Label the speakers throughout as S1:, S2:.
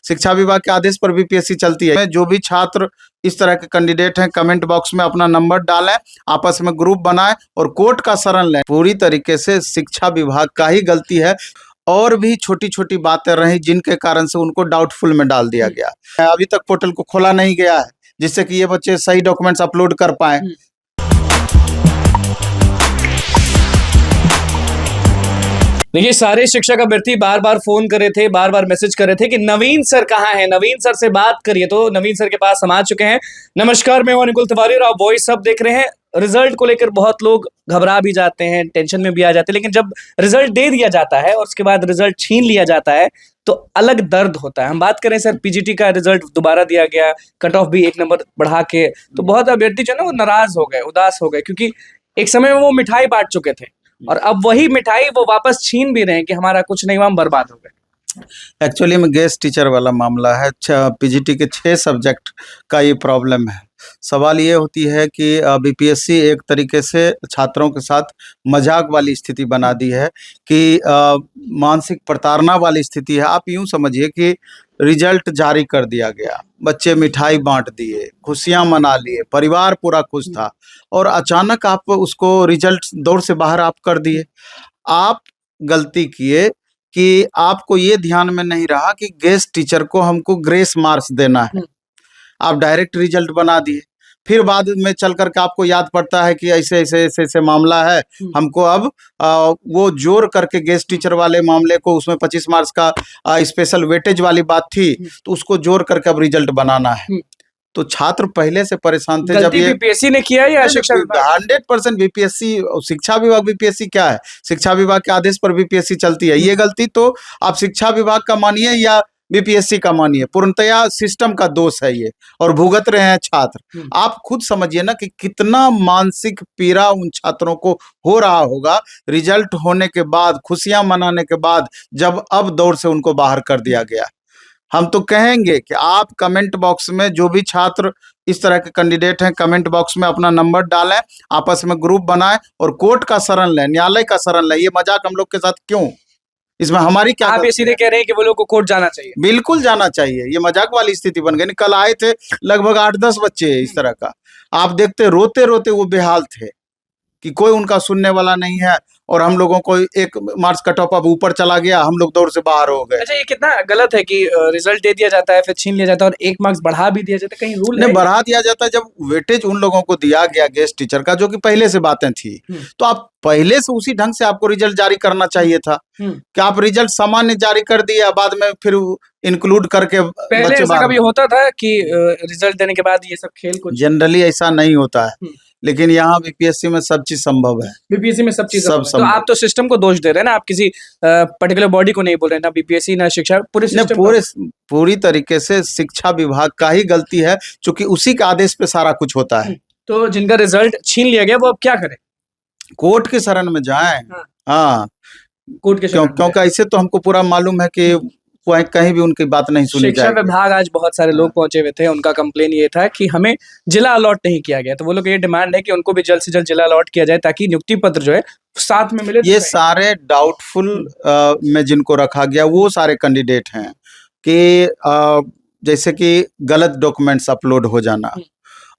S1: शिक्षा विभाग के आदेश पर बीपीएससी चलती है। जो भी छात्र इस तरह के कैंडिडेट हैं, कमेंट बॉक्स में अपना नंबर डालें, आपस में ग्रुप बनाएं और कोर्ट का शरण लें। पूरी तरीके से शिक्षा विभाग का ही गलती है। और भी छोटी छोटी बातें रही जिनके कारण से उनको डाउटफुल में डाल दिया गया। अभी तक पोर्टल को खोला नहीं गया है जिससे कि ये बच्चे सही डॉक्यूमेंट्स अपलोड कर पाए।
S2: देखिए, सारे शिक्षक अभ्यर्थी बार बार फोन कर रहे थे, बार बार मैसेज कर रहे थे कि नवीन सर कहाँ हैं, नवीन सर से बात करिए। तो नवीन सर के पास हम आ चुके हैं। नमस्कार, मैं हूं अनुकुल तिवारी और आप वॉइस सब देख रहे हैं। रिजल्ट को लेकर बहुत लोग घबरा भी जाते हैं, टेंशन में भी आ जाते हैं, लेकिन जब रिजल्ट दे दिया जाता है और उसके बाद रिजल्ट छीन लिया जाता है तो अलग दर्द होता है। हम बात करें सर, पीजीटी का रिजल्ट दोबारा दिया गया, कट ऑफ भी 1 नंबर बढ़ा के, तो बहुत अभ्यर्थी जो है ना वो नाराज हो गए, उदास हो गए, क्योंकि एक समय में वो मिठाई बांट चुके थे और अब वही मिठाई वो वापस छीन भी रहे हैं कि हमारा कुछ नहीं हुआ, हम बर्बाद हो गए।
S1: एक्चुअली में गेस्ट टीचर वाला मामला है। पीजीटी के 6 सब्जेक्ट का ये प्रॉब्लम है। सवाल ये होती है कि बीपीएससी एक तरीके से छात्रों के साथ मजाक वाली स्थिति बना दी है कि मानसिक प्रताड़ना वाली स्थिति है। आप यूं समझिए कि रिजल्ट जारी कर दिया गया, बच्चे मिठाई बांट दिए, खुशियां मना लिए, परिवार पूरा खुश था और अचानक आप उसको रिजल्ट दौर से बाहर आप कर दिए। आप गलती किए कि आपको ये ध्यान में नहीं रहा कि गेस्ट टीचर को हमको ग्रेस मार्क्स देना है। आप डायरेक्ट रिजल्ट बना दिए। फिर बाद में चल करके आपको याद पड़ता है कि ऐसे ऐसे ऐसे ऐसे मामला है, हमको अब वो जोड़ करके गेस्ट टीचर वाले मामले को, उसमें 25 मार्क्स का स्पेशल वेटेज वाली बात थी, तो उसको जोड़ करके अब रिजल्ट बनाना है। तो छात्र पहले से परेशान थे। जब ये
S2: बीपीएससी ने किया या शिक्षा विभाग?
S1: 100% बीपीएससी, शिक्षा विभाग बीपीएससी क्या है, शिक्षा विभाग के आदेश पर बीपीएससी चलती है। ये गलती तो आप शिक्षा विभाग का मानिए या बीपीएससी का मानिए, पूर्णतया सिस्टम का दोष है ये, और भुगत रहे हैं छात्र। आप खुद समझिए ना कि कितना मानसिक पीड़ा उन छात्रों को हो रहा होगा रिजल्ट होने के बाद, खुशियां मनाने के बाद, जब अब दौर से उनको बाहर कर दिया गया। हम तो कहेंगे कि आप कमेंट बॉक्स में जो भी छात्र इस तरह के कैंडिडेट हैं, कमेंट बॉक्स में अपना नंबर डालें, आपस में ग्रुप बनाएं और कोर्ट का शरण लें, न्यायालय का शरण लें। ये मजाक हम लोग के साथ क्यों? इसमें हमारी क्या?
S2: आप ये सीधे कह रहे हैं कि वो लोग को कोर्ट जाना चाहिए?
S1: बिल्कुल जाना चाहिए। ये मजाक वाली स्थिति बन गई। कल आए थे लगभग 8-10 बच्चे इस तरह का, आप देखते रोते रोते वो बेहाल थे कि कोई उनका सुनने वाला नहीं है और हम लोगों को 1 मार्क्स कट ऑफ अब ऊपर चला गया, हम लोग दौड़ से बाहर हो गए।
S2: अच्छा, ये कितना गलत है कि रिजल्ट दे दिया जाता है, फिर छीन लिया जाता है और 1 मार्क्स बढ़ा भी दिया जाता है। कहीं रूल
S1: नहीं, बढ़ा दिया जाता है जब वेटेज उन लोगों को दिया गया गेस्ट टीचर का, जो कि पहले से बातें थी, तो आप पहले से उसी ढंग से आपको रिजल्ट जारी करना चाहिए था। कि आप रिजल्ट सामान्य जारी कर दिया, बाद में फिर इंक्लूड करके
S2: पहले ऐसा कभी होता था कि रिजल्ट देने के बाद ये सब खेल कुछ?
S1: जनरली ऐसा नहीं होता है, लेकिन यहाँ बीपीएससी में सब चीज संभव है।
S2: बीपीएससी में सब चीज
S1: सब
S2: तो आप तो सिस्टम को दोष दे रहे हैं ना, आप किसी पर्टिकुलर बॉडी को नहीं बोल रहे हैं, ना बीपीएससी ना शिक्षा, पूरे सिस्टम
S1: पूरी तरीके से शिक्षा विभाग का ही गलती है, क्योंकि उसी के आदेश पे सारा कुछ होता है।
S2: तो जिनका रिजल्ट छीन लिया गया वो अब क्या करें?
S1: कोर्ट के शरण में जाएं। हाँ,
S2: कोर्ट के शरण
S1: क्योंकि ऐसे तो हमको पूरा मालूम है कि कहीं भी उनकी बात नहीं सुनी जाएगी।
S2: शिक्षा विभाग आज बहुत सारे लोग पहुंचे हुए थे, उनका कंप्लेन ये था कि हमें जिला अलॉट नहीं किया गया, तो वो लोग ये डिमांड है कि उनको भी जल्द से जल्द जिला अलॉट किया जाए ताकि नियुक्ति पत्र जो है साथ में मिले।
S1: ये सारे डाउटफुल में जिनको रखा गया वो सारे कैंडिडेट हैं कि जैसे कि गलत डॉक्यूमेंट्स अपलोड हो जाना,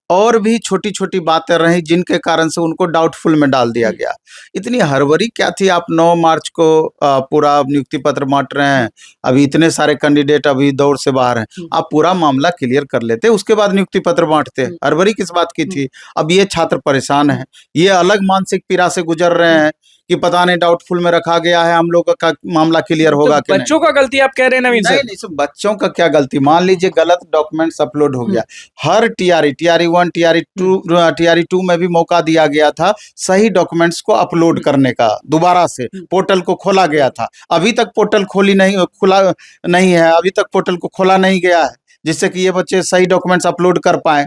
S1: और भी छोटी छोटी बातें रही जिनके कारण से उनको डाउटफुल में डाल दिया गया। इतनी हड़बड़ी क्या थी? आप 9 मार्च को पूरा नियुक्ति पत्र बांट रहे हैं, अभी इतने सारे कैंडिडेट अभी दौड़ से बाहर हैं, आप पूरा मामला क्लियर कर लेते, उसके बाद नियुक्ति पत्र बांटते। हड़बड़ी किस बात की थी? अब ये छात्र परेशान हैं, ये अलग मानसिक पीड़ा से गुजर रहे हैं कि पता नहीं डाउटफुल में रखा गया है, हम लोग का मामला क्लियर होगा कि नहीं।
S2: बच्चों का गलती आप कह रहे हैं नवीन सर?
S1: नहीं, सब बच्चों का क्या गलती? मान लीजिए गलत डॉक्यूमेंट्स अपलोड हो गया, हर टीआरई 1, टीआरई 2 में भी मौका दिया गया था सही डॉक्यूमेंट्स को अपलोड करने का। दोबारा से पोर्टल को खोला गया था, अभी तक पोर्टल खुला नहीं है, अभी तक पोर्टल को खोला नहीं गया है, जिससे कि ये बच्चे सही डॉक्यूमेंट्स अपलोड कर पाए,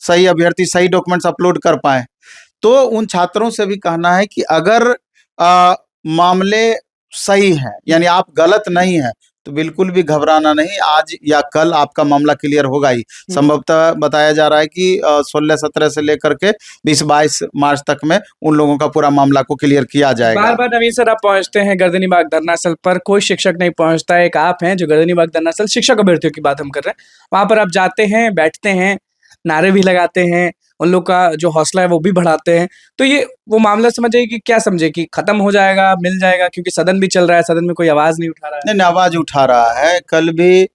S1: सही अभ्यर्थी सही डॉक्यूमेंट्स अपलोड कर पाए। तो उन छात्रों से भी कहना है कि अगर मामले सही हैं, यानी आप गलत नहीं हैं, तो बिल्कुल भी घबराना नहीं, आज या कल आपका मामला क्लियर होगा ही। संभवतः बताया जा रहा है कि 16-17 से लेकर के 20-22 मार्च तक में उन लोगों का पूरा मामला को क्लियर किया जाएगा।
S2: बार बार नवीन सर आप पहुंचते हैं गर्दनीबाग धरनास्थल पर, कोई शिक्षक नहीं पहुंचता है। एक आप हैं जो गर्दनीबाग धरनास्थल, शिक्षक अभ्यर्थियों की बात हम कर रहे हैं, वहां पर आप जाते हैं, बैठते हैं, नारे भी लगाते हैं, उन लोग का जो हौसला है वो भी बढ़ाते हैं। तो ये वो मामला समझे कि क्या समझे कि खत्म हो जाएगा, मिल जाएगा, क्योंकि सदन भी चल रहा है, सदन में कोई आवाज नहीं उठा रहा है।
S1: नहीं, आवाज उठा रहा है। कल भी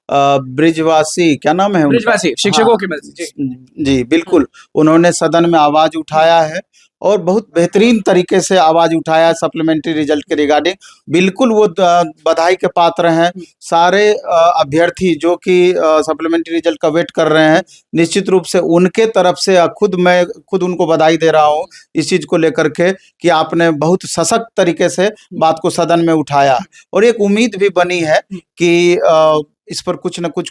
S1: ब्रिजवासी, क्या नाम है उनका?
S2: ब्रिजवासी शिक्षकों की मर्जी जी।
S1: जी बिल्कुल, उन्होंने सदन में आवाज उठाया है और बहुत बेहतरीन तरीके से आवाज उठाया है सप्लीमेंट्री रिजल्ट के रिगार्डिंग। बिल्कुल वो बधाई के पात्र हैं। सारे अभ्यर्थी जो कि सप्लीमेंट्री रिजल्ट का वेट कर रहे हैं, निश्चित रूप से उनके तरफ से मैं खुद उनको बधाई दे रहा हूँ इस चीज को लेकर के कि आपने बहुत सशक्त तरीके से बात को सदन में उठाया और एक उम्मीद भी बनी है कि इस पर कुछ न कुछ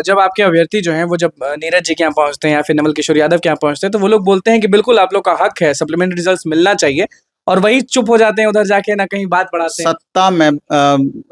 S2: जब आपके अभ्यर्थी जो हैं वो जब नीरज जी के यहाँ पहुंचते हैं या फिर नवल किशोर यादव के यहाँ पहुंचते हैं, तो वो लोग बोलते हैं कि बिल्कुल आप लोग का हक है, सप्लीमेंट्री रिजल्ट्स मिलना चाहिए, और वही चुप हो जाते हैं उधर जाके, ना कहीं बात बढ़ाते हैं।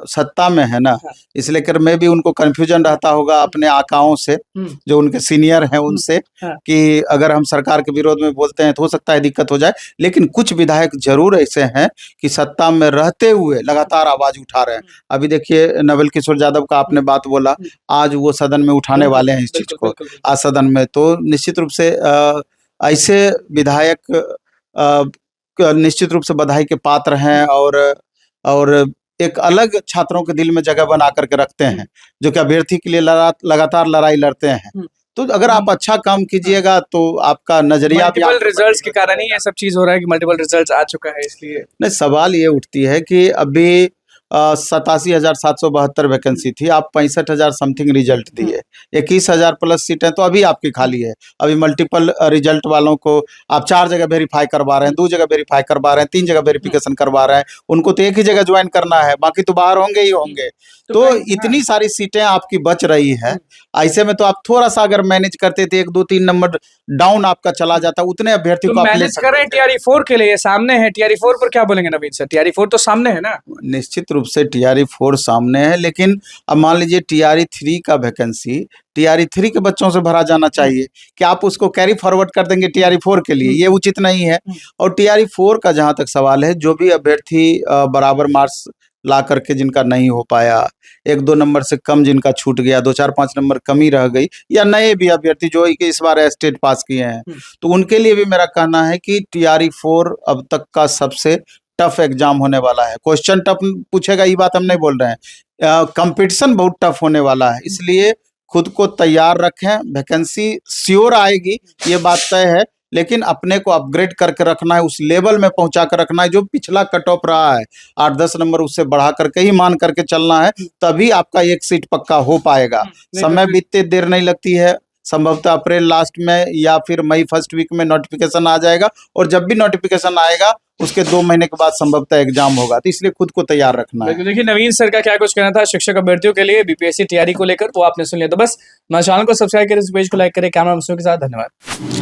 S1: सत्ता में है ना, इस लेकर मैं भी उनको कंफ्यूजन रहता होगा अपने आकाओं से, जो उनके सीनियर हैं उनसे, कि अगर हम सरकार के विरोध में बोलते हैं तो हो सकता है दिक्कत हो जाए। लेकिन कुछ विधायक जरूर ऐसे हैं कि सत्ता में रहते हुए लगातार आवाज उठा रहे हैं। अभी देखिए नवल किशोर यादव का आपने बात बोला, आज वो सदन में उठाने वाले हैं इस चीज को, आज सदन में। तो निश्चित रूप से ऐसे विधायक निश्चित रूप से बधाई के पात्र हैं और एक अलग छात्रों के दिल में जगह बना करके रखते हैं, जो कि अभ्यर्थी के लिए लगातार लड़ाई लड़ते हैं। तो अगर आप अच्छा काम कीजिएगा तो आपका नजरिया
S2: मल्टीपल रिजल्ट्स के कारण ही ये सब चीज हो रहा है कि मल्टीपल रिजल्ट्स आ चुका है, इसलिए
S1: नहीं, सवाल ये उठती है कि अभी 87,772 वैकेंसी थी, आप 65,000 समथिंग रिजल्ट दिए, 21,000 प्लस सीटें तो अभी आपकी खाली है। अभी मल्टीपल रिजल्ट वालों को आप 4 जगह वेरीफाई करवा रहे हैं, 2 जगह वेरीफाई करवा रहे हैं, 3 जगह वेरिफिकेशन करवा रहे हैं, उनको तो एक ही जगह ज्वाइन करना है, बाकी तो बाहर होंगे ही होंगे। तो इतनी सारी सीटें आपकी बच रही है, ऐसे में तो आप थोड़ा सा अगर मैनेज करते थे, 1-2-3 नंबर डाउन आपका चला जाता, उतने अभ्यर्थी को आप ले सकते हैं।
S2: मैनेज करें TRE4 के लिए, सामने है TRE4 पर क्या बोलेंगे नवीन सर? TRE4 तो सामने है ना।
S1: निश्चित रूप से TRE4 सामने है, लेकिन अब मान लीजिए TRE3 का वैकेंसी TRE3 के बच्चों से भरा जाना चाहिए, कि आप उसको कैरी फॉरवर्ड कर देंगे TRE4 के लिए, ये उचित नहीं है। और TRE4 का जहां तक सवाल है, जो भी अभ्यर्थी बराबर मार्क्स ला करके जिनका नहीं हो पाया, 1-2 नंबर से कम जिनका छूट गया, 2-4-5 नंबर कमी रह गई, या नए भी अभ्यर्थी जो इस बार स्टेट पास किए हैं, तो उनके लिए भी मेरा कहना है कि TRE4 अब तक का सबसे टफ एग्जाम होने वाला है। क्वेश्चन टफ पूछेगा, ये बात हम नहीं बोल रहे हैं, कंपटीशन बहुत टफ होने वाला है, इसलिए खुद को तैयार रखें। वैकेंसी श्योर आएगी, ये बात तय है, लेकिन अपने को अपग्रेड करके रखना है, उस लेवल में पहुंचा कर रखना है जो पिछला कट ऑफ रहा है, 8-10 नंबर उससे बढ़ा करके ही मान करके चलना है, तभी आपका एक सीट पक्का हो पाएगा। समय बीतते देर नहीं लगती है, संभवतः अप्रैल लास्ट में या फिर मई फर्स्ट वीक में नोटिफिकेशन आ जाएगा, और जब भी नोटिफिकेशन आएगा उसके 2 महीने के बाद संभवतः एग्जाम होगा, तो इसलिए खुद को तैयार रखना है।
S2: देखिए नवीन सर का क्या कुछ कहना था शिक्षक अभ्यर्थियों के लिए BPSC तैयारी को लेकर, वो आपने सुन लिया। तो बस हमारे चैनल को सब्सक्राइब करें, इस पेज को लाइक करें। कैमरा के साथ धन्यवाद।